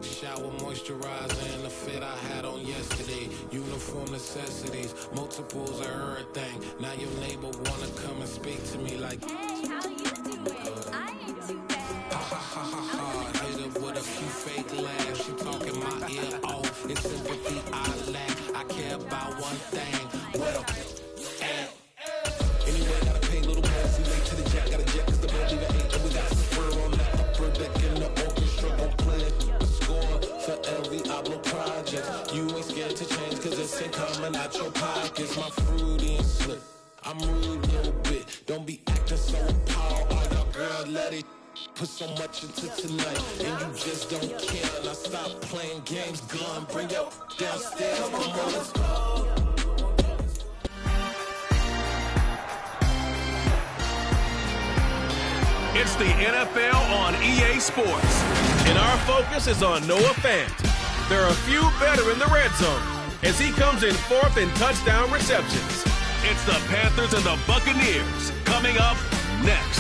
Shower moisturizer and the fit I had on yesterday. Uniform necessities, multiples of everything. Now your neighbor wanna come and speak to me like, hey, how you doing? I ain't too bad. ha ha ha ha ha. Hit her with a few fake laughs. She talking my ear off. It's sympathy I lack. I care about one thing. Well, anyway, gotta pay a little more. We late to the jack, got a jet cause the band leave at 8. And we got some fur on that upper deck in the orchestra. Gon' play a score for every album project. You ain't scared to change cause it's ain't coming out your pockets. My fruity and slip, I'm rude a little bit. Don't be acting so appalled. Oh, your girl, let it put so much into tonight. And you just don't care. And I stop playing games. Gun, bring your downstairs. Come on, let's go. It's the NFL on EA Sports, and our focus is on Noah Fant. There are a few better in the red zone as he comes in fourth in touchdown receptions. It's the Panthers and the Buccaneers coming up next.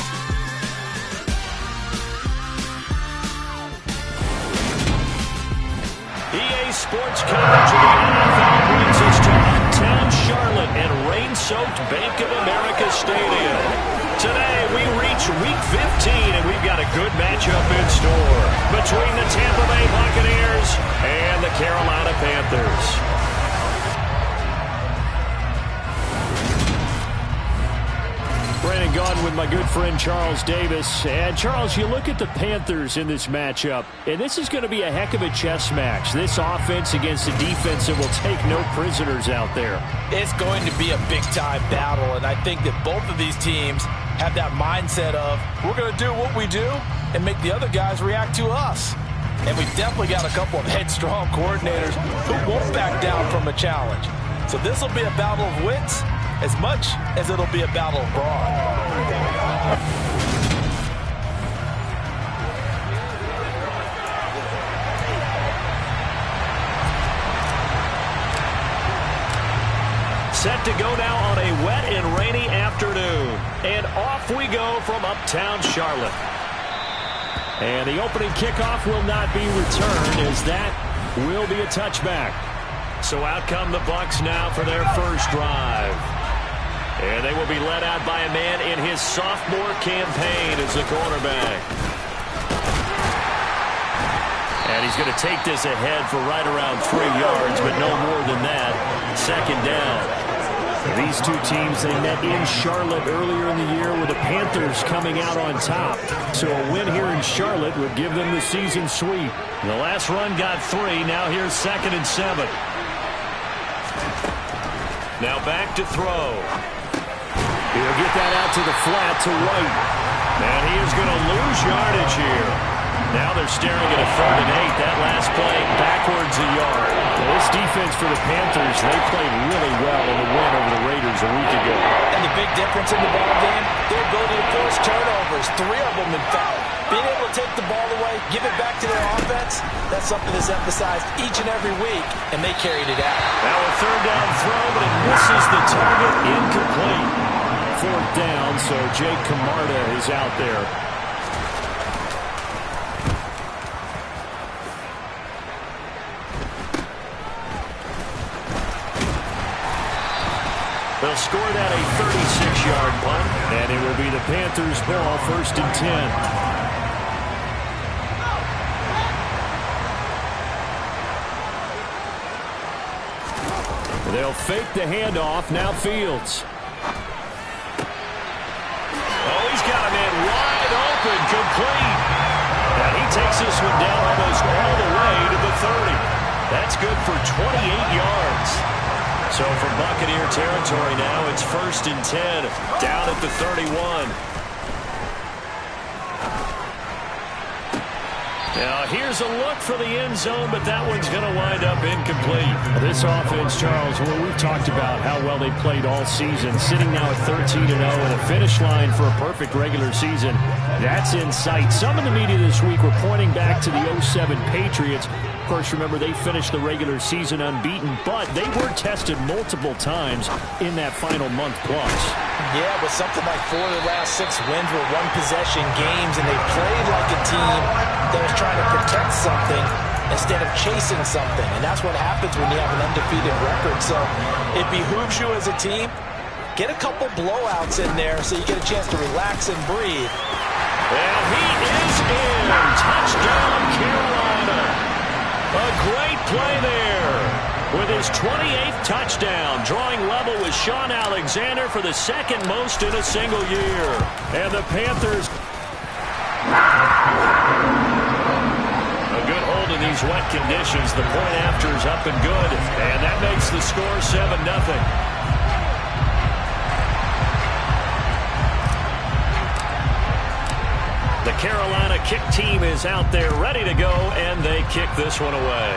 EA Sports coverage of the NFL brings us to uptown Charlotte and rain-soaked Bank of America Stadium. Today, we reach Week 15, and we've got a good matchup in store between the Tampa Bay Buccaneers and the Carolina Panthers. Brandon Gaudin with my good friend Charles Davis. And Charles, you look at the Panthers in this matchup, and this is going to be a heck of a chess match. This offense against a defense that will take no prisoners out there. It's going to be a big-time battle, and I think that both of these teams have that mindset of, we're going to do what we do and make the other guys react to us. And we've definitely got a couple of headstrong coordinators who won't back down from a challenge. So this will be a battle of wits as much as it'll be a battle of brawn. Set to go now on a wet and rainy afternoon. And off we go from uptown Charlotte. And the opening kickoff will not be returned as that will be a touchback. So out come the Bucs now for their first drive. And they will be led out by a man in his sophomore campaign as the quarterback. And he's going to take this ahead for right around 3 yards, but no more than that. Second down. These two teams, they met in Charlotte earlier in the year with the Panthers coming out on top. So a win here in Charlotte would give them the season sweep. The last run got 3. Now here's 2nd and 7. Now back to throw. He'll get that out to the flat to White. And he is going to lose yardage here. Now they're staring at a 3rd and 8. That last play backwards a yard. Well, this defense for the Panthers, they played really well in the win over the Raiders a week ago. And the big difference in the ball game, their ability to force turnovers, 3 of them in fact. Being able to take the ball away, give it back to their offense, that's something that's emphasized each and every week, and they carried it out. Now a 3rd down throw, but it misses the target, incomplete. 4th down, so Jake Camarda is out there. They'll score that a 36-yard punt, and it will be the Panthers' ball, 1st and 10. They'll fake the handoff. Now Fields. Oh, he's got a man wide open, complete. And he takes this one down almost all the way to the 30. That's good for 28 yards. So from Buccaneer territory now, it's 1st and 10, down at the 31. Now here's a look for the end zone, but that one's going to wind up incomplete. This offense, Charles, well, we've talked about how well they played all season, sitting now at 13-0 and a finish line for a perfect regular season. That's in sight. Some in the media this week were pointing back to the 07 Patriots. Of course, remember, they finished the regular season unbeaten, but they were tested multiple times in that final month plus. Yeah, but something like 4 of the last 6 wins were one-possession games, and they played like a team that was trying to protect something instead of chasing something. And that's what happens when you have an undefeated record. So it behooves you as a team, get a couple blowouts in there so you get a chance to relax and breathe. And he is in. Touchdown, Carolina. A great play there with his 28th touchdown, drawing level with Sean Alexander for the second most in a single year. And the Panthers, a good hold in these wet conditions. The point after is up and good, and that makes the score 7-0. The Carolina kick team is out there ready to go, and they kick this one away.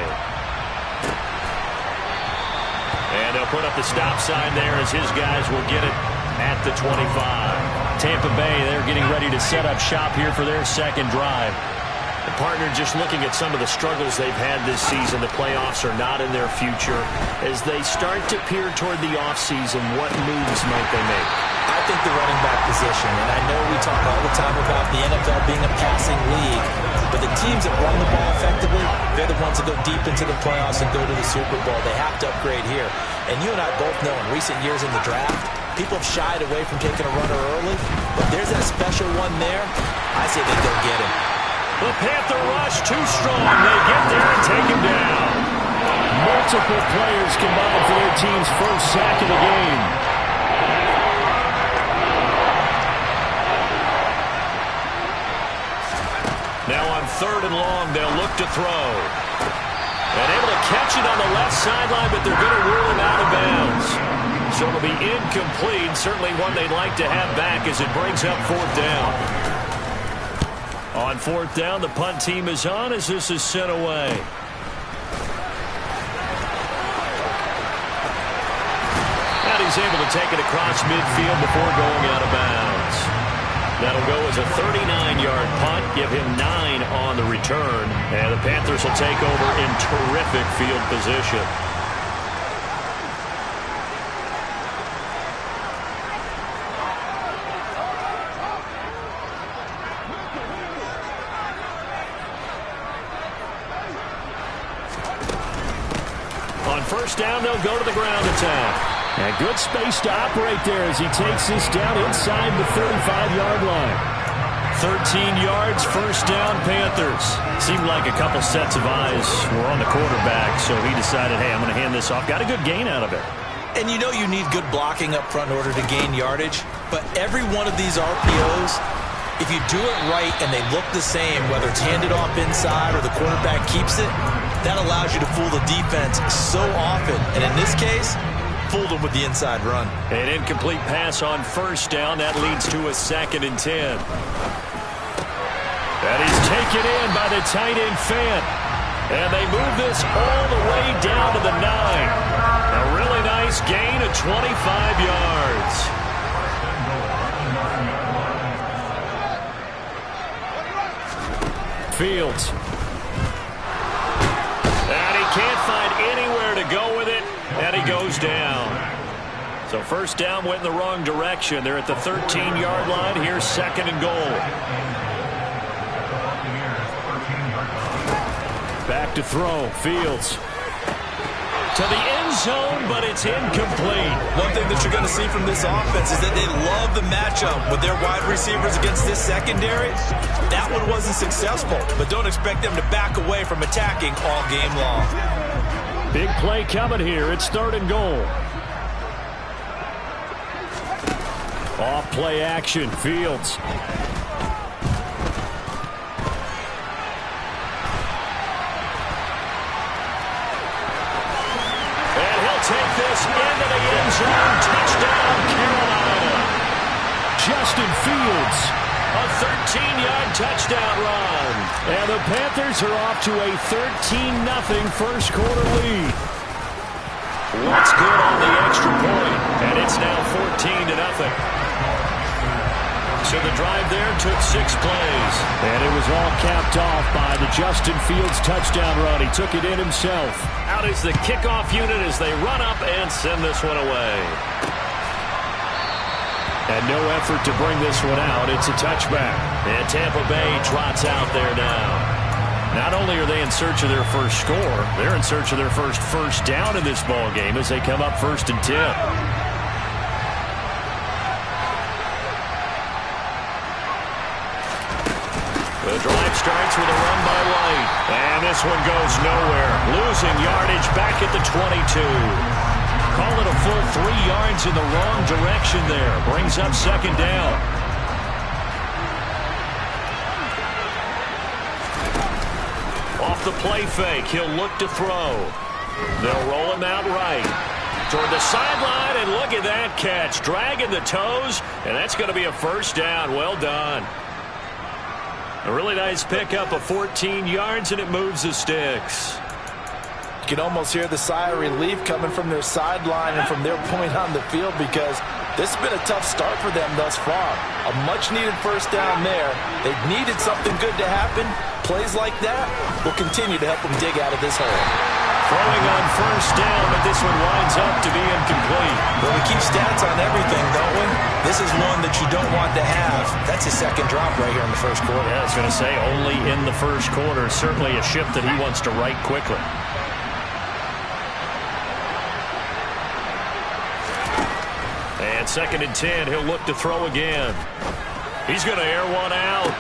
And they'll put up the stop sign there as his guys will get it at the 25. Tampa Bay, they're getting ready to set up shop here for their second drive. The partner just looking at some of the struggles they've had this season. The playoffs are not in their future. As they start to peer toward the offseason, what moves might they make? I think the running back position, and I know we talk all the time about the NFL being a passing league, but the teams that run the ball effectively, they're the ones that go deep into the playoffs and go to the Super Bowl. They have to upgrade here. And you and I both know in recent years in the draft, people have shied away from taking a runner early, but there's that special one there. I say they go get him. The Panther rush too strong. They get there and take him down. Multiple players combined for their team's first sack of the game. Now on 3rd and long, they'll look to throw. And able to catch it on the left sideline, but they're going to rule him out of bounds. So it'll be incomplete. Certainly one they'd like to have back as it brings up 4th down. On 4th down, the punt team is on as this is sent away. And he's able to take it across midfield before going out of bounds. That'll go as a 39-yard punt, give him 9 on the return. And the Panthers will take over in terrific field position. On 1st down, they'll go to the ground attack. And good space to operate there as he takes this down inside the 35-yard line. 13 yards, 1st down, Panthers. Seemed like a couple sets of eyes were on the quarterback, so he decided, hey, I'm going to hand this off. Got a good gain out of it. And you know you need good blocking up front in order to gain yardage, but every one of these RPOs, if you do it right and they look the same, whether it's handed off inside or the quarterback keeps it, that allows you to fool the defense so often. And in this case, fooled them with the inside run. An incomplete pass on 1st down. That leads to a 2nd and 10. And he's taken in by the tight end Fant. And they move this all the way down to the 9. A really nice gain of 25 yards. Fields. And he can't find anywhere to go with it. And he goes down. So 1st down went in the wrong direction. They're at the 13-yard line. Here's 2nd and goal. Back to throw. Fields. To the end zone, but it's incomplete. One thing that you're going to see from this offense is that they love the matchup with their wide receivers against this secondary. That one wasn't successful, but don't expect them to back away from attacking all game long. Big play coming here. It's 3rd and goal. Off play action. Fields. And he'll take this into the end zone. Touchdown, Carolina. Justin Fields. A 13-yard touchdown run. And the Panthers are off to a 13-0 first quarter lead. What's good on the extra point, and it's now 14-0. So the drive there took 6 plays. And it was all capped off by the Justin Fields touchdown run. He took it in himself. Out is the kickoff unit as they run up and send this one away. And no effort to bring this one out. It's a touchback. And Tampa Bay trots out there now. Not only are they in search of their first score, they're in search of their first down in this ball game as they come up 1st and 10. The drive starts with a run by White. And this one goes nowhere. Losing yardage back at the 22. Call it a full 3 yards in the wrong direction there. Brings up 2nd down. Off the play fake, he'll look to throw. They'll roll him out right. Toward the sideline, and look at that catch. Dragging the toes, and that's going to be a 1st down. Well done. A really nice pickup of 14 yards, and it moves the sticks. You can almost hear the sigh of relief coming from their sideline and from their point on the field, because this has been a tough start for them thus far. A much-needed 1st down there. They've needed something good to happen. Plays like that will continue to help them dig out of this hole. Throwing on 1st down, but this one winds up to be incomplete. Well, we keep stats on everything, don't we? This is one that you don't want to have. That's his 2nd drop right here in the 1st quarter. Yeah, I was going to say only in the 1st quarter. Certainly a ship that he wants to right quickly. And 2nd and 10, he'll look to throw again. He's going to air one out.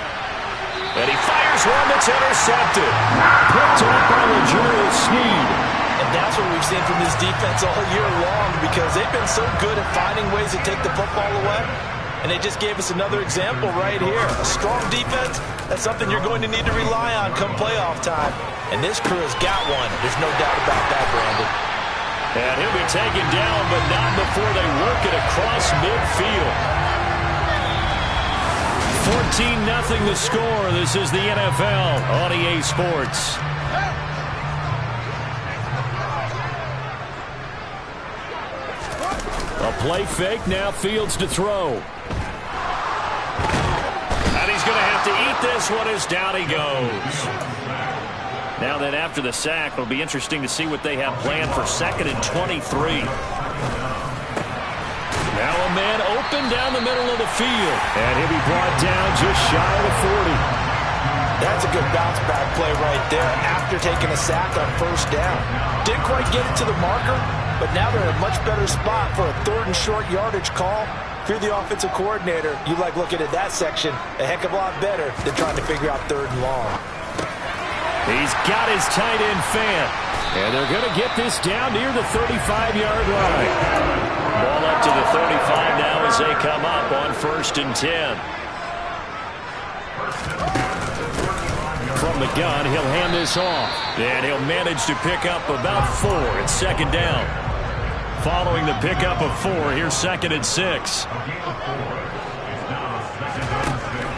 And he fires one that's intercepted. Picked up by L'Jarius Sneed. And that's what we've seen from this defense all year long, because they've been so good at finding ways to take the football away. And they just gave us another example right here. A strong defense, that's something you're going to need to rely on come playoff time. And this crew has got one. There's no doubt about that, Brandon. And he'll be taken down, but not before they work it across midfield. 14-0 the score. This is the NFL on EA Sports. A play fake, now Fields to throw. And he's going to have to eat this one as down he goes. Now then, after the sack, it'll be interesting to see what they have planned for 2nd and 23. Now a man open down the middle of the field. And he'll be brought down just shy of the 40. That's a good bounce-back play right there after taking a sack on 1st down. Didn't quite get it to the marker, but now they're in a much better spot for a 3rd and short yardage call. If you're the offensive coordinator, you like looking at that section a heck of a lot better than trying to figure out 3rd and long. He's got his tight end fan. And they're going to get this down near the 35-yard line. Ball up to the 35 now as they come up on 1st and 10. From the gun, he'll hand this off. And he'll manage to pick up about 4 at 2nd down. Following the pickup of 4, here's 2nd and 6.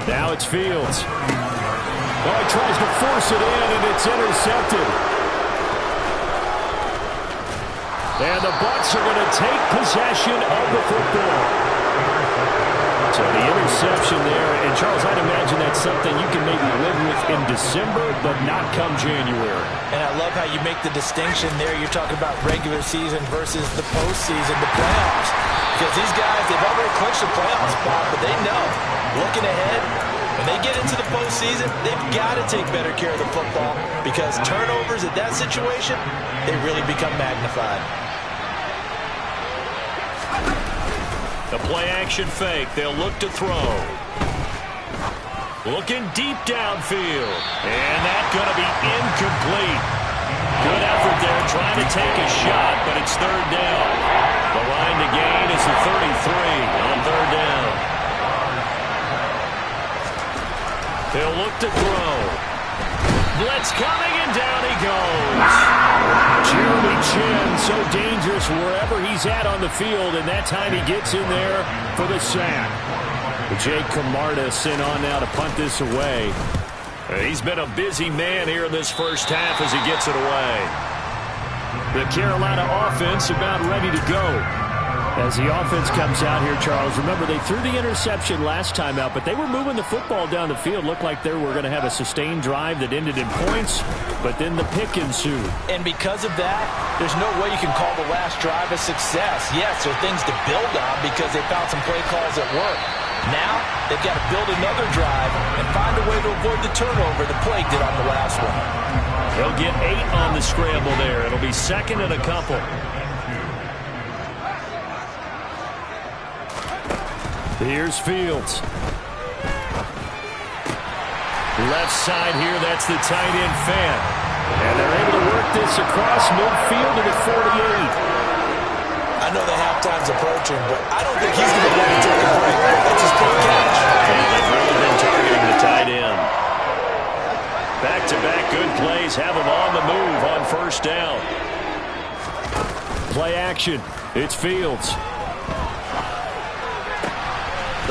Now it's Fields. Oh, he tries to force it in, and it's intercepted. And the Bucs are going to take possession of the football. So the interception there, and Charles, I'd imagine that's something you can maybe live with in December, but not come January. And I love how you make the distinction there. You're talking about regular season versus the postseason, the playoffs. Because these guys, they've already clinched the playoff spot, but they know, looking ahead, when they get into the postseason, they've got to take better care of the football, because turnovers at that situation, they really become magnified. The play-action fake. They'll look to throw. Looking deep downfield. And that's going to be incomplete. Good effort there trying to take a shot, but it's 3rd down. The line to gain is the 33 on 3rd down. They'll look to throw. Blitz coming, and down he goes. Jeremy Chin, so dangerous wherever he's at on the field, and that time he gets in there for the sack. Jake Camarda sent on now to punt this away. He's been a busy man here in this 1st half as he gets it away. The Carolina offense about ready to go. As the offense comes out here, Charles, remember they threw the interception last time out, but they were moving the football down the field. Looked like they were going to have a sustained drive that ended in points, but then the pick ensued. And because of that, there's no way you can call the last drive a success. Yes, there are things to build on because they found some play calls that work. Now, they've got to build another drive and find a way to avoid the turnover the play did on the last one. get 8 on the scramble there. It'll be second and a couple. Here's Fields. Left side here, that's the tight end Fan. And they're able to work this across midfield to the 48. I know the halftime's approaching, but I don't think he's going to be able to take a break. That's his first catch. And they've really been targeting the tight end. Back-to-back good plays have him on the move on first down. Play action. It's Fields.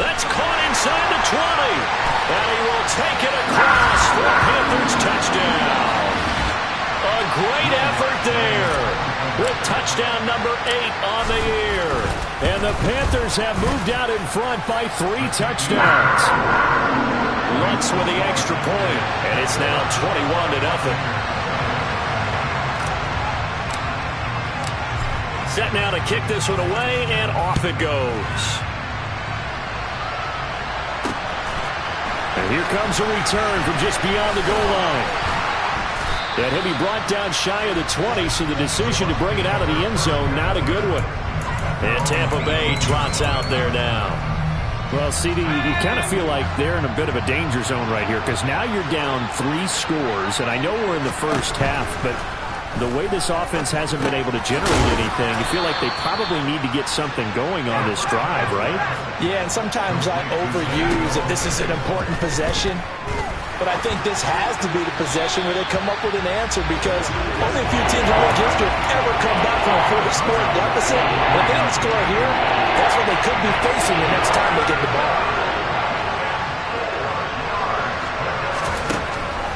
That's caught inside the 20. And he will take it across for a Panthers touchdown. A great effort there. With touchdown number 8 on the year. And the Panthers have moved out in front by 3 touchdowns. Lutz with the extra point, and it's now 21-0. Set now to kick this one away, and off it goes. And here comes a return from just beyond the goal line. And he'll be brought down shy of the 20, so the decision to bring it out of the end zone, not a good one. And Tampa Bay trots out there now. Well, CD, you kind of feel like they're in a bit of a danger zone right here, because now you're down 3 scores, and I know we're in the first half, but the way this offense hasn't been able to generate anything, you feel like they probably need to get something going on this drive, right? Yeah, and sometimes I overuse if this is an important possession. But I think this has to be the possession where they come up with an answer, because only a few teams in their history have ever come back from a 40-score deficit. And if they don't score here, that's what they could be facing the next time they get the ball.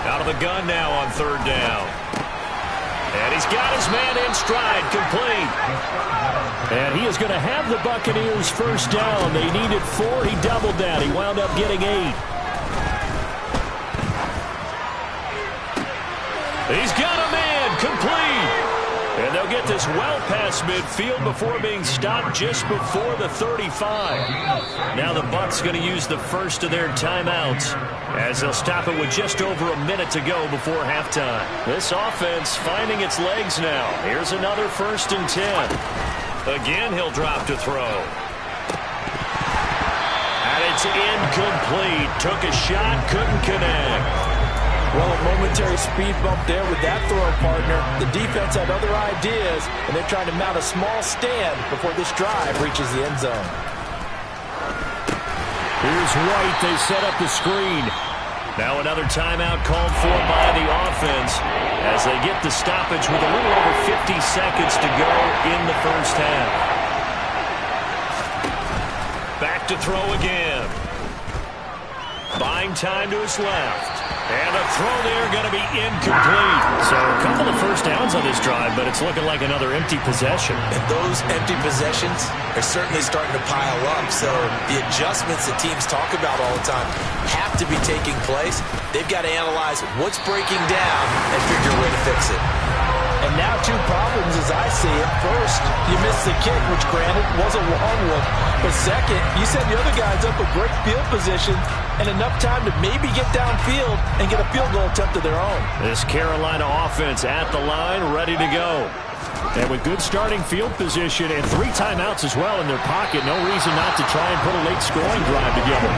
Out of the gun now on third down. And he's got his man in stride, complete. And he is going to have the Buccaneers first down. They needed 4. He doubled that. He wound up getting 8. He's got a man, complete. And they'll get this well past midfield before being stopped just before the 35. Now the Bucs going to use the first of their timeouts as they'll stop it with just over a minute to go before halftime. This offense finding its legs now. Here's another 1st and 10. Again, he'll drop to throw. And it's incomplete. Took a shot, couldn't connect. Well, a momentary speed bump there with that throw partner. The defense had other ideas, and they're trying to mount a small stand before this drive reaches the end zone. Here's White. They set up the screen. Now another timeout called for by the offense as they get the stoppage with a little over 50 seconds to go in the first half. Back to throw again. Buying time to his left. And the throw there going to be incomplete. So a couple of first downs on this drive, but it's looking like another empty possession. And those empty possessions are certainly starting to pile up. So the adjustments that teams talk about all the time have to be taking place. They've got to analyze what's breaking down and figure a way to fix it. And now 2 problems as I see it. First, you missed the kick, which granted was a long one. But second, you set the other guys up with great field position and enough time to maybe get downfield and get a field goal attempt of their own. This Carolina offense at the line, ready to go. And with good starting field position and 3 timeouts as well in their pocket, no reason not to try and put a late scoring drive together.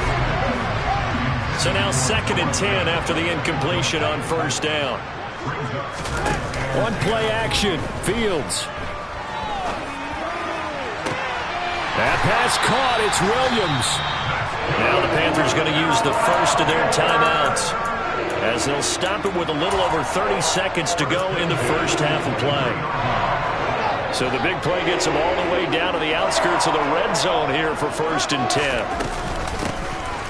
So now 2nd and 10 after the incompletion on first down. One play action, Fields. That pass caught, it's Williams. Now the Panthers going to use the first of their timeouts as they'll stop it with a little over 30 seconds to go in the first half of play. So the big play gets them all the way down to the outskirts of the red zone here for 1st and 10.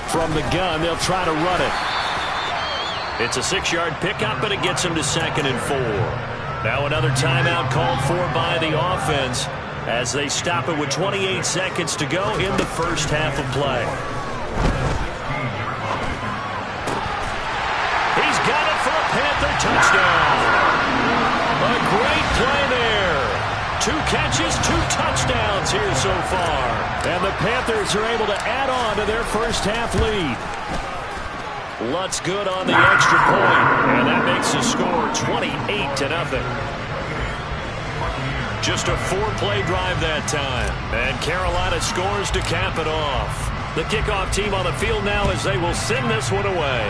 From the gun, they'll try to run it. It's a 6-yard pickup, but it gets them to 2nd and 4. Now another timeout called for by the offense as they stop it with 28 seconds to go in the first half of play. He's got it for a Panther touchdown. A great play there. 2 catches, 2 touchdowns here so far. And the Panthers are able to add on to their first half lead. Lutz good on the extra point, and that makes the score 28-0. Just a 4-play drive that time, and Carolina scores to cap it off. The kickoff team on the field now as they will send this one away.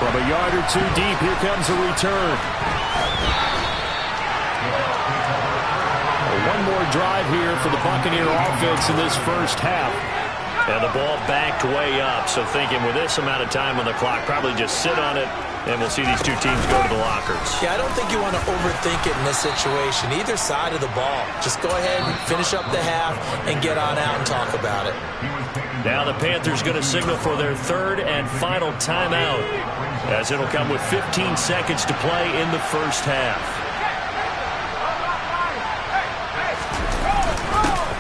From a yard or two deep, here comes a return. One more drive here for the Buccaneer offense in this first half. And the ball backed way up, so thinking with this amount of time on the clock, probably just sit on it, and we'll see these two teams go to the lockers. Yeah, I don't think you want to overthink it in this situation. Either side of the ball. Just go ahead and finish up the half and get on out and talk about it. Now the Panthers going to signal for their third and final timeout, as it'll come with 15 seconds to play in the first half.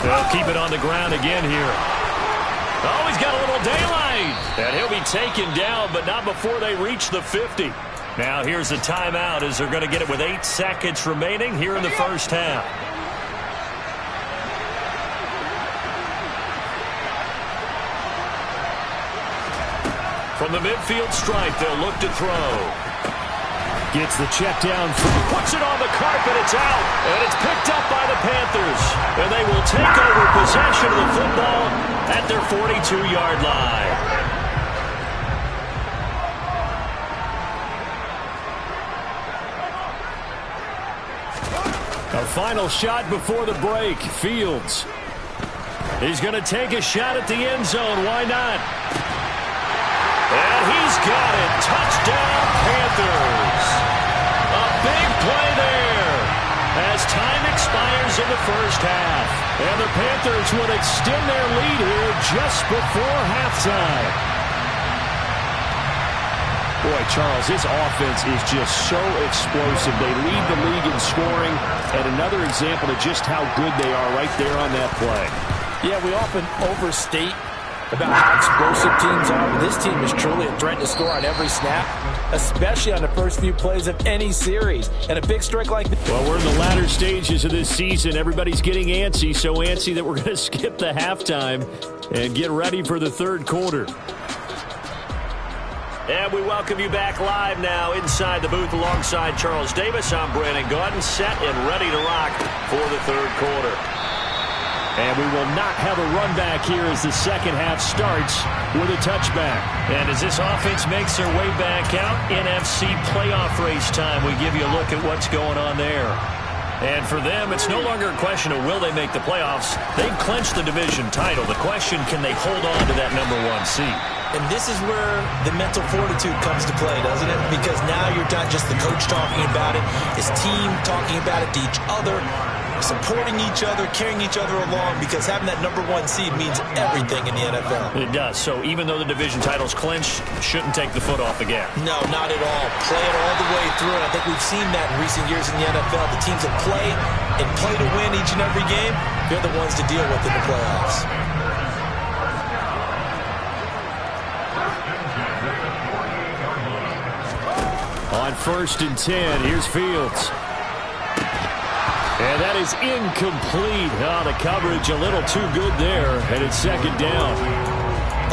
They'll keep it on the ground again here. Oh, he's got a little daylight. And he'll be taken down, but not before they reach the 50. Now here's a timeout as they're going to get it with 8 seconds remaining here in the first half. From the midfield stripe, they'll look to throw. Gets the check down, puts it on the carpet, it's out, and it's picked up by the Panthers. And they will take over possession of the football at their 42-yard line. A final shot before the break. Fields. He's going to take a shot at the end zone. Why not? And he's got it. Touchdown, Panthers. A big play there as time expires in the first half. And the Panthers would extend their lead here just before halftime. Boy, Charles, this offense is just so explosive. They lead the league in scoring, and another example of just how good they are right there on that play. Yeah, we often overstate about how explosive teams are, but this team is truly a threat to score on every snap, especially on the first few plays of any series. And a big strike like this. Well, we're in the latter stages of this season. Everybody's getting antsy, so antsy that we're going to skip the halftime and get ready for the third quarter. And we welcome you back live now inside the booth alongside Charles Davis. I'm Brandon Gaudin, set and ready to rock for the third quarter. And we will not have a run back here as the second half starts with a touchback. And as this offense makes their way back out, NFC playoff race time, we give you a look at what's going on there. And for them, it's no longer a question of will they make the playoffs. They've clinched the division title. The question, can they hold on to that #1 seed? And this is where the mental fortitude comes to play, doesn't it? Because now you're not just the coach talking about it, his team talking about it to each other, supporting each other, carrying each other along, because having that #1 seed means everything in the NFL. It does. So even though the division title's clinched, shouldn't take the foot off the gas. No, not at all. Play it all the way through. And I think we've seen that in recent years in the NFL. The teams that play and play to win each and every game, they're the ones to deal with in the playoffs. On 1st and 10, here's Fields. And that is incomplete. Oh, the coverage a little too good there, and it's second down.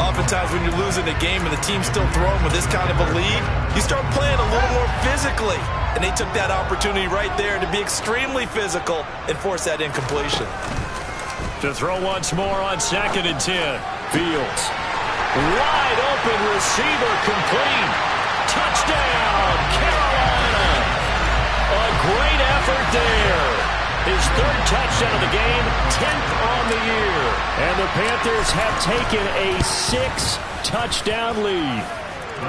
Oftentimes when you're losing a game and the team's still throwing with this kind of a lead, you start playing a little more physically. And they took that opportunity right there to be extremely physical and force that incompletion. To throw once more on 2nd and 10. Fields. Wide open receiver, complete. Touchdown, Carolina. A great effort there. His 3rd touchdown of the game, 10th on the year. And the Panthers have taken a 6-touchdown lead.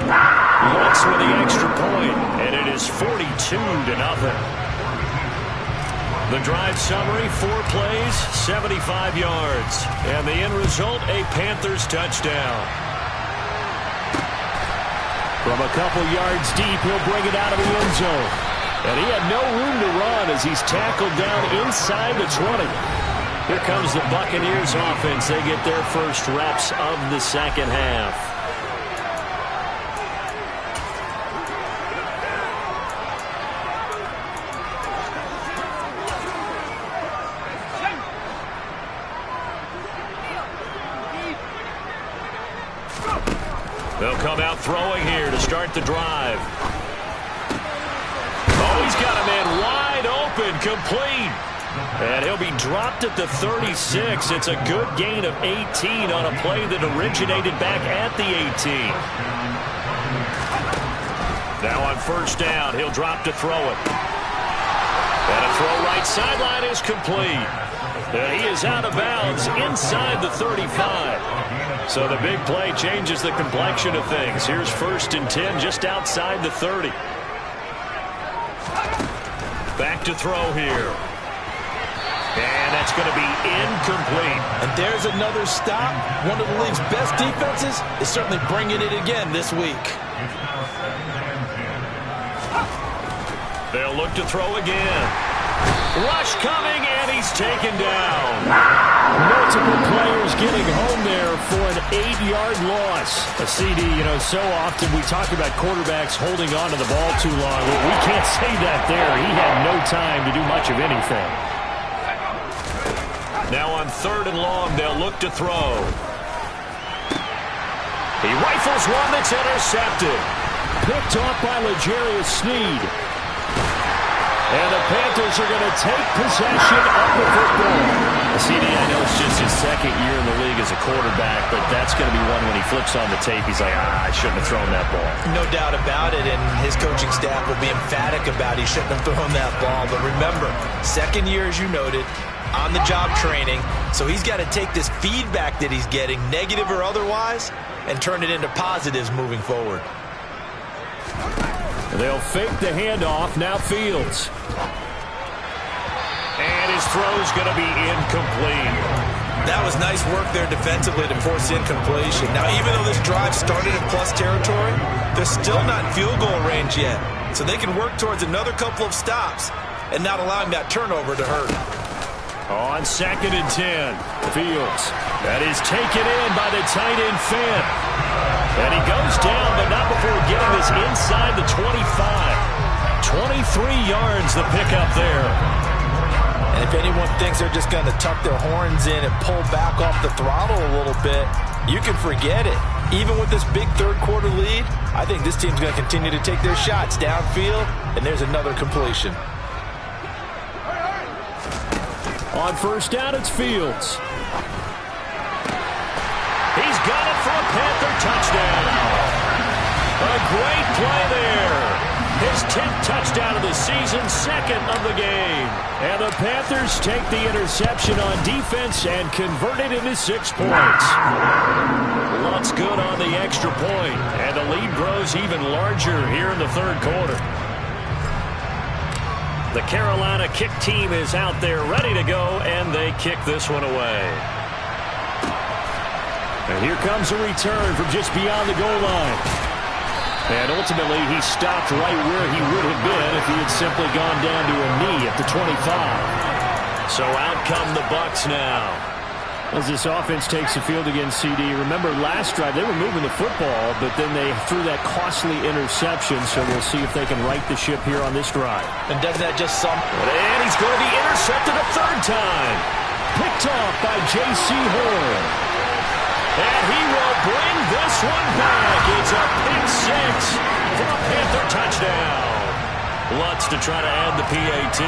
Lutz with the extra point, and it is 42-0. The drive summary, 4 plays, 75 yards. And the end result, a Panthers touchdown. From a couple yards deep, he'll bring it out of the end zone. And he had no room to run as he's tackled down inside the 20. Here comes the Buccaneers offense. They get their first reps of the second half. come out throwing here to start the drive. Oh, he's got a man wide open, complete. And he'll be dropped at the 36. It's a good gain of 18 on a play that originated back at the 18. Now on first down, he'll drop to throw it. And a throw right sideline is complete. And he is out of bounds inside the 35. So the big play changes the complexion of things. Here's 1st and 10 just outside the 30. Back to throw here. And that's going to be incomplete. And there's another stop. One of the league's best defenses is certainly bringing it again this week. They'll look to throw again. Rush coming, and he's taken down. Multiple players getting home there for an 8-yard loss. A CD, so often we talk about quarterbacks holding on to the ball too long. Well, we can't say that there. He had no time to do much of anything. Now on 3rd and long, they'll look to throw. He rifles one that's intercepted. Picked off by L'Jarius Sneed. And the Panthers are going to take possession of the football. CD, I know it's just his 2nd year in the league as a quarterback, but that's going to be one when he flips on the tape, he's like, I shouldn't have thrown that ball. No doubt about it, and his coaching staff will be emphatic about he shouldn't have thrown that ball. But remember, 2nd year, as you noted, on-the-job training, so he's got to take this feedback that he's getting, negative or otherwise, and turn it into positives moving forward. They'll fake the handoff. Now Fields. And his throw's going to be incomplete. That was nice work there defensively to force incompletion. Now, even though this drive started in plus territory, they're still not in field goal range yet. So they can work towards another couple of stops and not allowing that turnover to hurt. On 2nd and 10, Fields. That is taken in by the tight end Finn. And he goes down, but not before getting this inside the 25. 23 yards the pickup there. And if anyone thinks they're just going to tuck their horns in and pull back off the throttle a little bit, you can forget it. Even with this big 3rd quarter lead, I think this team's going to continue to take their shots downfield, and there's another completion. On first down, it's Fields. He's got it for a Panther touchdown. A great play there. His 10th touchdown of the season, 2nd of the game. And the Panthers take the interception on defense and convert it into 6 points. Lots good on the extra point, and the lead grows even larger here in the 3rd quarter. The Carolina kick team is out there ready to go, and they kick this one away. And here comes a return from just beyond the goal line. And ultimately, he stopped right where he would have been if he had simply gone down to a knee at the 25. So out come the Bucs now. As this offense takes the field against CD, remember last drive they were moving the football, but then they threw that costly interception, so we'll see if they can right the ship here on this drive. And doesn't that just sum? And he's going to be intercepted a 3rd time. Picked off by J.C. Horn. And he will bring this one back. It's a pick 6 for a Panther touchdown. Lutz to try to add the PAT.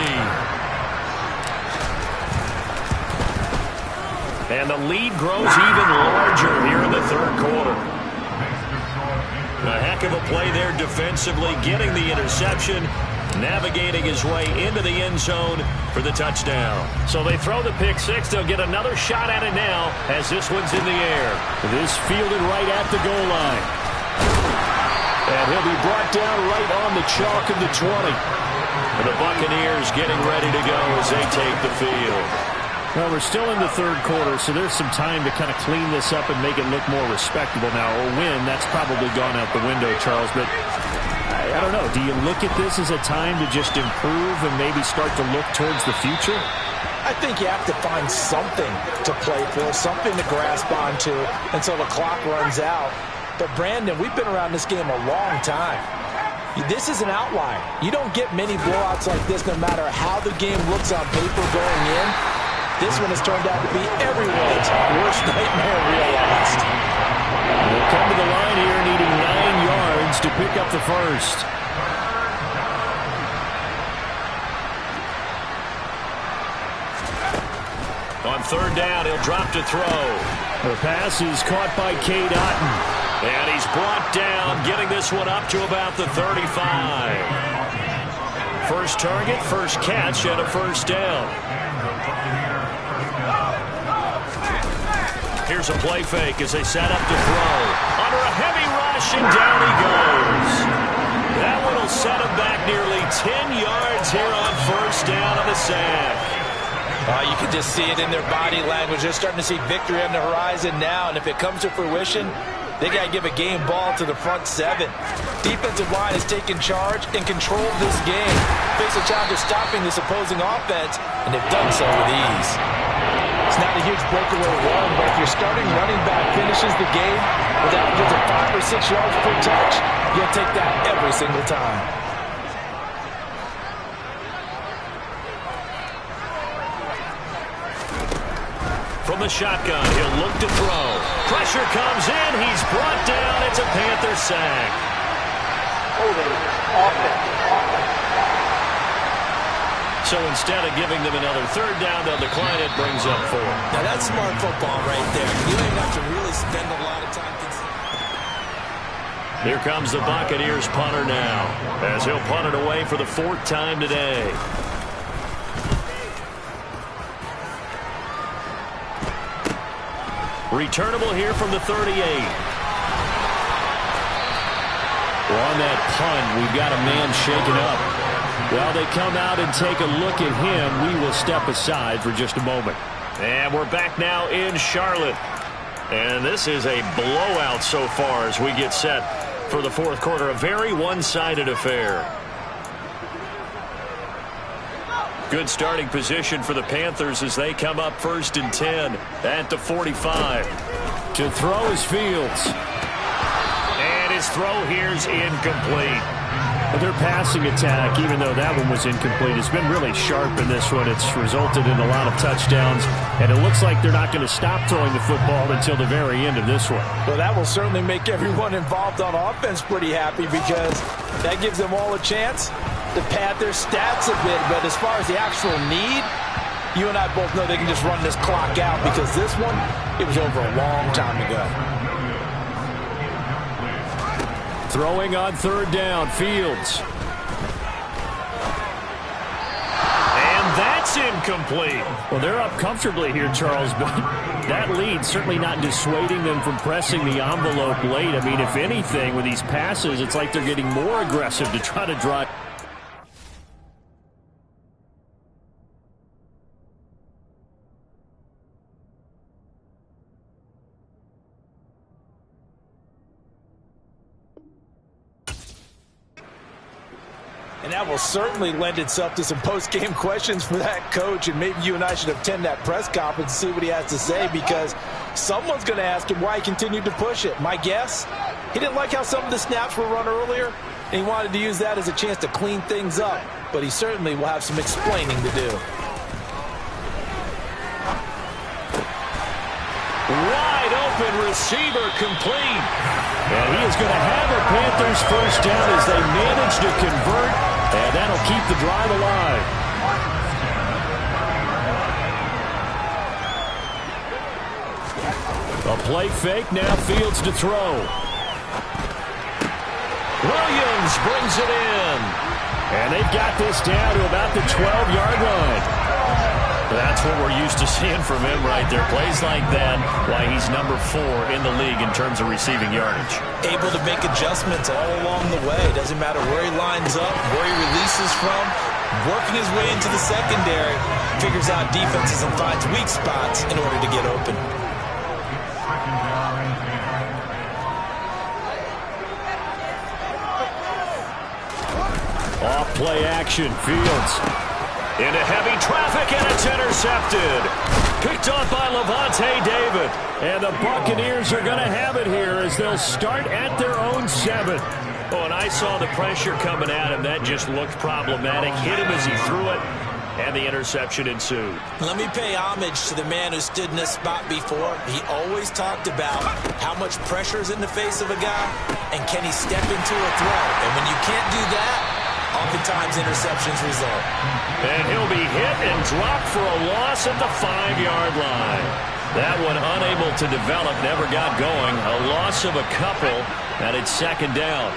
And the lead grows even larger here in the 3rd quarter. A heck of a play there defensively, getting the interception, navigating his way into the end zone for the touchdown. So they throw the pick 6. They'll get another shot at it now as this one's in the air. This fielded right at the goal line. And he'll be brought down right on the chalk of the 20. And the Buccaneers getting ready to go as they take the field. Well, we're still in the 3rd quarter, so there's some time to kind of clean this up and make it look more respectable now. A win, that's probably gone out the window, Charles, but I don't know. Do you look at this as a time to just improve and maybe start to look towards the future? I think you have to find something to play for, something to grasp onto until the clock runs out. But, Brandon, we've been around this game a long time. This is an outlier. You don't get many blowouts like this no matter how the game looks on paper going in. This one has turned out to be everyone's worst nightmare realized. We'll come to the line here needing 9 pick up the first. On third down, he'll drop to throw. The pass is caught by Cade Otton. And he's brought down, getting this one up to about the 35. First target, first catch, and a first down. Here's a play fake as they set up to throw. Under a heavy rush, and down he goes. That one will set him back nearly 10 yards here on first down on the sack. You can just see it in their body language. They're starting to see victory on the horizon now, and if it comes to fruition, they got to give a game ball to the front seven. Defensive line has taken charge and controlled this game. Face a challenge of stopping this opposing offense, and they've done so with ease. It's not a huge breakaway run, but if your starting running back finishes the game with averages of 5 or 6 yards per touch, you'll take that every single time. From the shotgun, he'll look to throw. Pressure comes in. He's brought down. It's a Panther sack. Holding offense. So instead of giving them another third down, they'll decline it. Brings up 4. Now that's smart football right there. You don't even have to really spend a lot of time. Here comes the Buccaneers punter now, as he'll punt it away for the 4th time today. Returnable here from the 38. Well, on that punt, we've got a man shaken up. While they come out and take a look at him, we will step aside for just a moment. And we're back now in Charlotte. And this is a blowout so far as we get set for the 4th quarter. A very one-sided affair. Good starting position for the Panthers as they come up 1st and 10 at the 45. To throw is Fields. And his throw here's incomplete. But their passing attack, even though that one was incomplete, has been really sharp in this one. It's resulted in a lot of touchdowns, and it looks like they're not going to stop throwing the football until the very end of this one. Well, that will certainly make everyone involved on offense pretty happy because that gives them all a chance to pad their stats a bit. But as far as the actual need, you and I both know they can just run this clock out because this one, it was over a long time ago. Throwing on 3rd down, Fields. And that's incomplete. Well, they're up comfortably here, Charles, but that lead certainly not dissuading them from pressing the envelope late. I mean, if anything, with these passes, it's like they're getting more aggressive to try to drive. And that will certainly lend itself to some post-game questions for that coach, and maybe you and I should attend that press conference and see what he has to say, because someone's going to ask him why he continued to push it. My guess, he didn't like how some of the snaps were run earlier, and he wanted to use that as a chance to clean things up, but he certainly will have some explaining to do. Wide open receiver complete. And he is going to have a Panthers first down as they manage to convert, and that'll keep the drive alive. A play fake, now Fields to throw. Williams brings it in. And they've got this down to about the 12-yard line. That's what we're used to seeing from him right there. Plays like that, why he's number 4 in the league in terms of receiving yardage. Able to make adjustments all along the way. Doesn't matter where he lines up, where he releases from. Working his way into the secondary. Figures out defenses and finds weak spots in order to get open. Off play action, Fields. Into heavy traffic, and it's intercepted. Picked off by Levante David. And the Buccaneers are going to have it here as they'll start at their own 7. Oh, and I saw the pressure coming at him. That just looked problematic. Hit him as he threw it, and the interception ensued. Let me pay homage to the man who stood in this spot before. He always talked about how much pressure is in the face of a guy. and can he step into a throw? And when you can't do that, oftentimes interceptions result. And he'll be hit and dropped for a loss at the 5-yard line. That one unable to develop, never got going. A loss of a couple, and it's second down.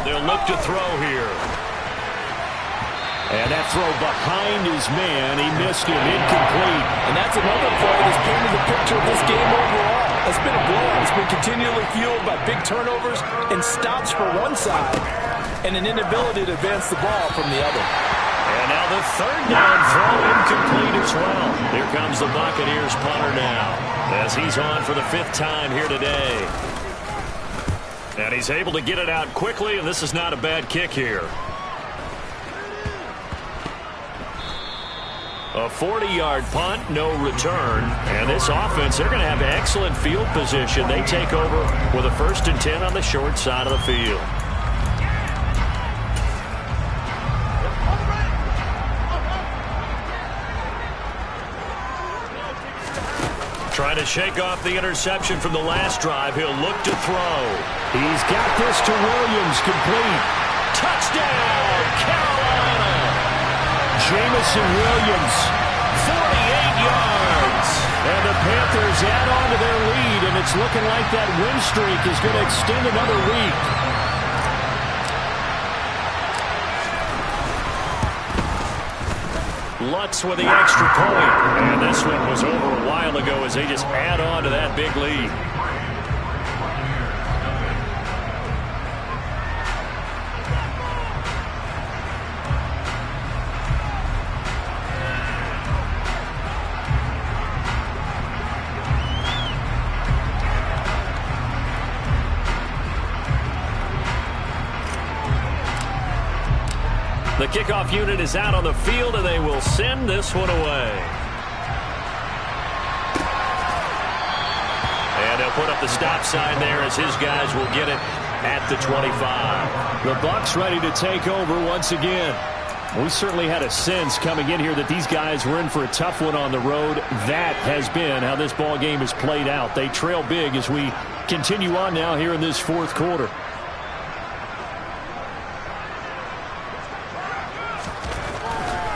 They'll look to throw here. And that throw behind his man, he missed him, incomplete. And that's another play that's painted the picture of this game overall. It's been a blowout. It's been continually fueled by big turnovers and stops for one side and an inability to advance the ball from the other. And now the third down throw incomplete as well. Here comes the Buccaneers punter now as he's on for the 5th time here today. And he's able to get it out quickly, and this is not a bad kick here. A 40-yard punt, no return. And this offense, they're going to have excellent field position. They take over with a 1st and 10 on the short side of the field. Trying to shake off the interception from the last drive. He'll look to throw. He's got this to Williams, complete. Touchdown, Carolina! Jamison Williams, 48 yards. And the Panthers add on to their lead, and it's looking like that win streak is going to extend another week. Lutz with the extra point. And this one was over a while ago as they just add on to that big lead. The kickoff unit is out on the field, and they will send this one away. And they'll put up the stop sign there as his guys will get it at the 25. The Bucs ready to take over once again. We certainly had a sense coming in here that these guys were in for a tough one on the road. That has been how this ball game has played out. They trail big as we continue on now here in this 4th quarter.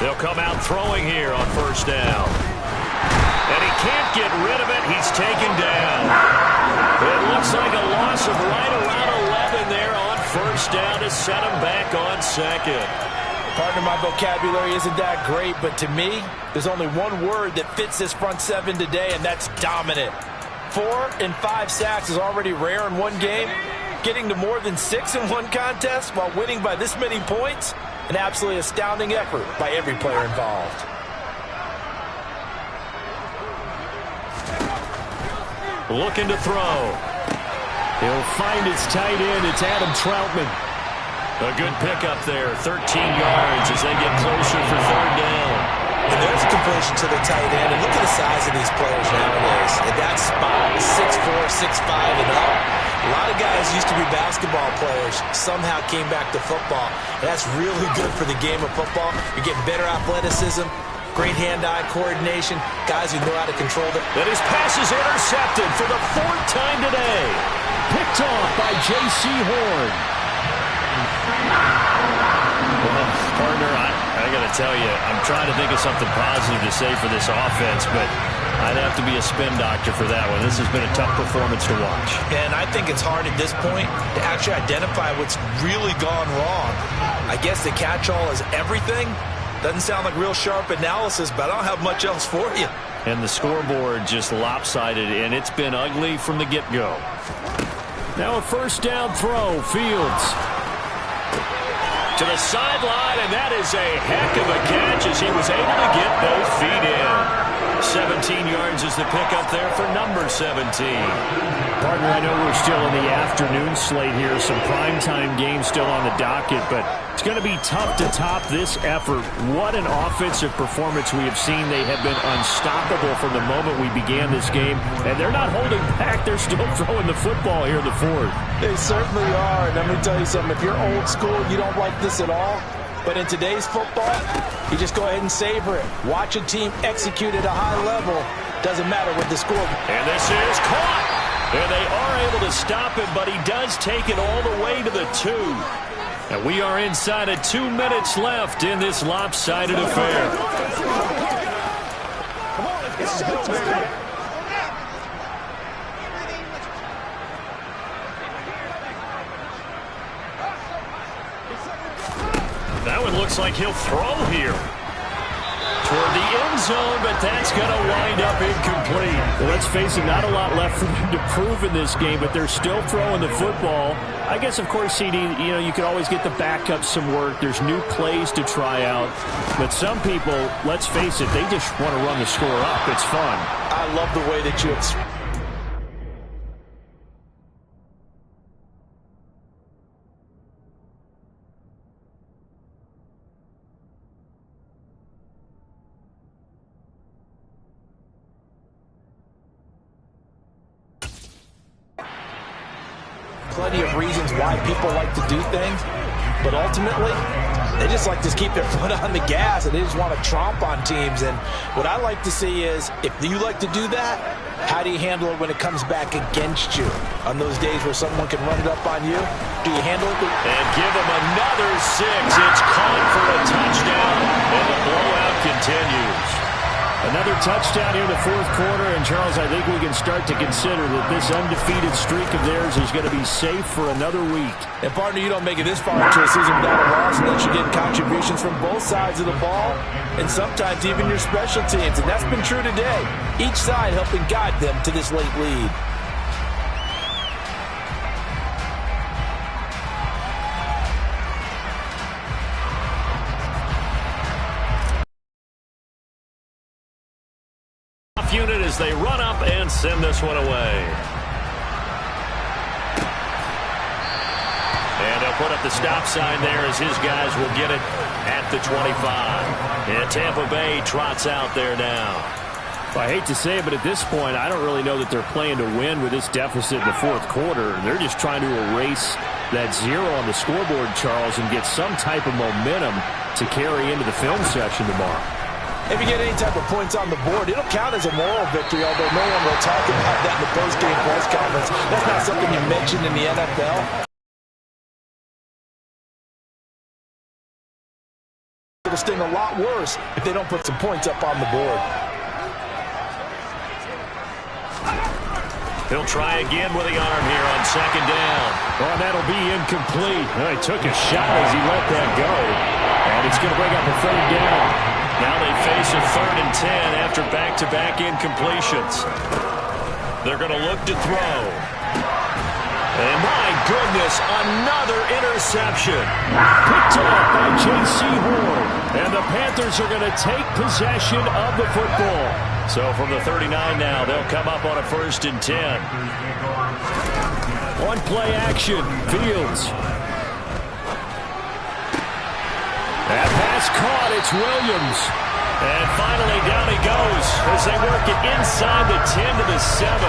They'll come out throwing here on 1st down. And he can't get rid of it. He's taken down. It looks like a loss of right around 11 there on 1st down to set him back on 2nd. Partner, my vocabulary isn't that great, but to me, there's only one word that fits this front 7 today, and that's dominant. 4 and 5 sacks is already rare in one game. Getting to more than 6 in one contest while winning by this many points, an absolutely astounding effort by every player involved. Looking to throw. He'll find his tight end. It's Adam Troutman. A good pickup there. 13 yards as they get closer for 3rd down. And there's a completion to the tight end. And look at the size of these players nowadays. At that spot, 6'4", 6'5", and up. A lot of guys used to be basketball players, somehow came back to football. And that's really good for the game of football. You're getting better athleticism, great hand-eye coordination, guys who know how to control it. And his pass is intercepted for the 4th time today. Picked off by J.C. Horn. Well, partner, I got to tell you, I'm trying to think of something positive to say for this offense, but I'd have to be a spin doctor for that one. This has been a tough performance to watch. And I think it's hard at this point to actually identify what's really gone wrong. I guess the catch-all is everything. Doesn't sound like real sharp analysis, but I don't have much else for you. And the scoreboard just lopsided, and it's been ugly from the get-go. Now a 1st down throw. Fields to the sideline, and that is a heck of a catch as he was able to get both feet in. 17 yards is the pickup there for number 17. Partner, I know we're still in the afternoon slate here, some primetime games still on the docket, but it's going to be tough to top this effort. What an offensive performance we have seen. They have been unstoppable from the moment we began this game, and they're not holding back. They're still throwing the football here in the 4th. They certainly are, and let me tell you something. If you're old school, you don't like this at all, But in today's football, you just go ahead and savor it. Watch a team execute at a high level. Doesn't matter what the score. And this is caught. And they are able to stop him, but he does take it all the way to the 2. And we are inside of 2 minutes left in this lopsided affair. That one looks like he'll throw here. Toward the end zone, but that's going to wind up incomplete. Well, let's face it, not a lot left for them to prove in this game, but they're still throwing the football. I guess, of course, CD, you can always get the backup some work. There's new plays to try out. But some people, let's face it, they just want to run the score up. It's fun. I love the way that you plenty of reasons why people like to do things, but ultimately, they just like to keep their foot on the gas, and they just want to tromp on teams. And what I like to see is, if you like to do that, how do you handle it when it comes back against you? On those days where someone can run it up on you, do you handle it? And give them another 6. It's caught for a touchdown, and the blowout continues. Another touchdown here in the fourth quarter, and Charles, I think we can start to consider that this undefeated streak of theirs is going to be safe for another week. And partner, you don't make it this far into a season without a loss unless you're getting contributions from both sides of the ball, and sometimes even your special teams, and that's been true today. Each side helping guide them to this late lead. Unit as they run up and send this one away. And they'll put up the stop sign there as his guys will get it at the 25. And Tampa Bay trots out there now. I hate to say it, but at this point, I don't really know that they're playing to win with this deficit in the fourth quarter. They're just trying to erase that 0 on the scoreboard, Charles, and get some type of momentum to carry into the film session tomorrow. If you get any type of points on the board, it'll count as a moral victory, although no one will talk about that in the post-game press conference. That's not something you mentioned in the NFL. It'll sting a lot worse if they don't put some points up on the board. He'll try again with the arm here on second down. Oh, that'll be incomplete. He took a shot as he let that go. And it's going to bring up a third down. Now they face a 3rd and 10 after back-to-back incompletions. They're going to look to throw. And my goodness, another interception. Picked off by J.C. Horn. And the Panthers are going to take possession of the football. So from the 39 now, they'll come up on a 1st and 10. On play action, Fields. That pass caught, it's Williams. And finally down he goes as they work it inside the 10 to the 7.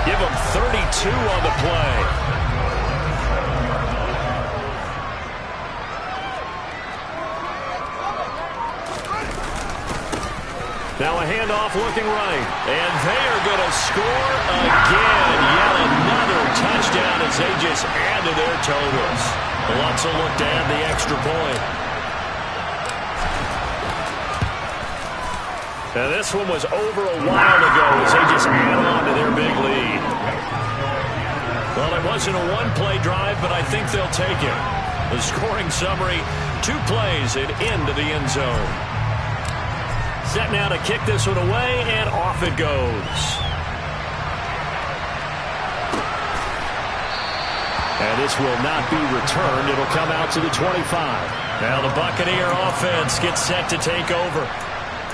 Give him 32 on the play. Now a handoff looking right. And they are going to score again. Yet another touchdown as they just add to their totals. Lots of look to add the extra point. Now this one was over a while ago as they just add on to their big lead. Well, it wasn't a one-play drive, but I think they'll take it. The scoring summary, 2 plays and into the end zone. Set now to kick this one away, and off it goes. And this will not be returned. It'll come out to the 25. Now the Buccaneer offense gets set to take over.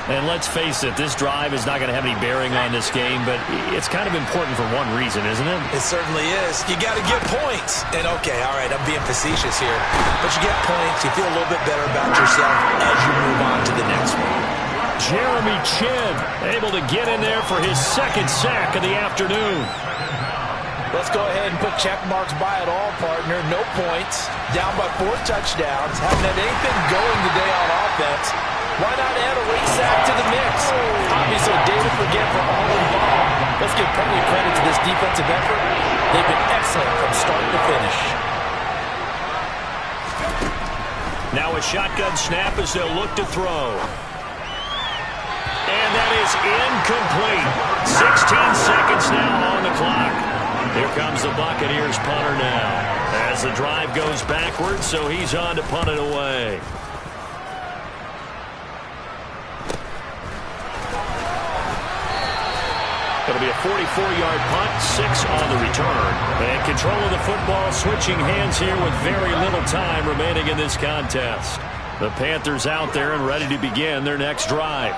And let's face it, this drive is not going to have any bearing on this game, but it's kind of important for one reason, isn't it? It certainly is. You got to get points. And okay, all right, I'm being facetious here. But you get points, you feel a little bit better about yourself as you move on to the next one. Jeremy Chin able to get in there for his 2nd sack of the afternoon. Let's go ahead and put check marks by it all, partner. No points. Down by 4 touchdowns. Haven't had anything going today on offense. Why not add a late sack to the mix? Obviously, a day to forget for all involved. Let's give plenty of credit to this defensive effort. They've been excellent from start to finish. Now a shotgun snap as they'll look to throw. And that is incomplete. 16 seconds now on the clock. Here comes the Buccaneers punter now. As the drive goes backwards, so he's on to punt it away. It'll be a 44-yard punt, 6 on the return. And control of the football, switching hands here with very little time remaining in this contest. The Panthers out there and ready to begin their next drive.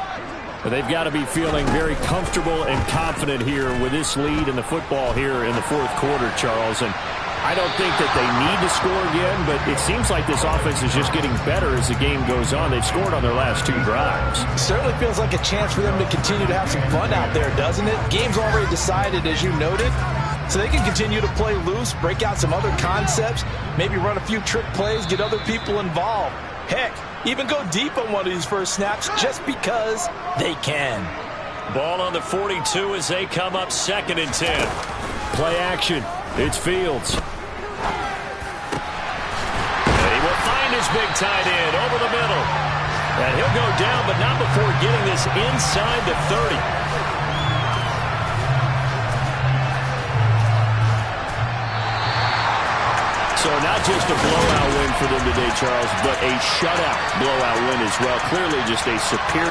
But they've got to be feeling very comfortable and confident here with this lead in the football here in the fourth quarter, Charles. And I don't think that they need to score again, but it seems like this offense is just getting better as the game goes on. They've scored on their last 2 drives. Certainly feels like a chance for them to continue to have some fun out there, doesn't it? Game's already decided, as you noted, so they can continue to play loose, break out some other concepts, maybe run a few trick plays, get other people involved. Heck, even go deep on one of these first snaps just because they can. Ball on the 42 as they come up 2nd and 10. Play action. It's Fields. And he will find his big tight end over the middle. And he'll go down, but not before getting this inside the 30. So not just a blowout win for them today, Charles, but a shutout blowout win as well. Clearly just a superior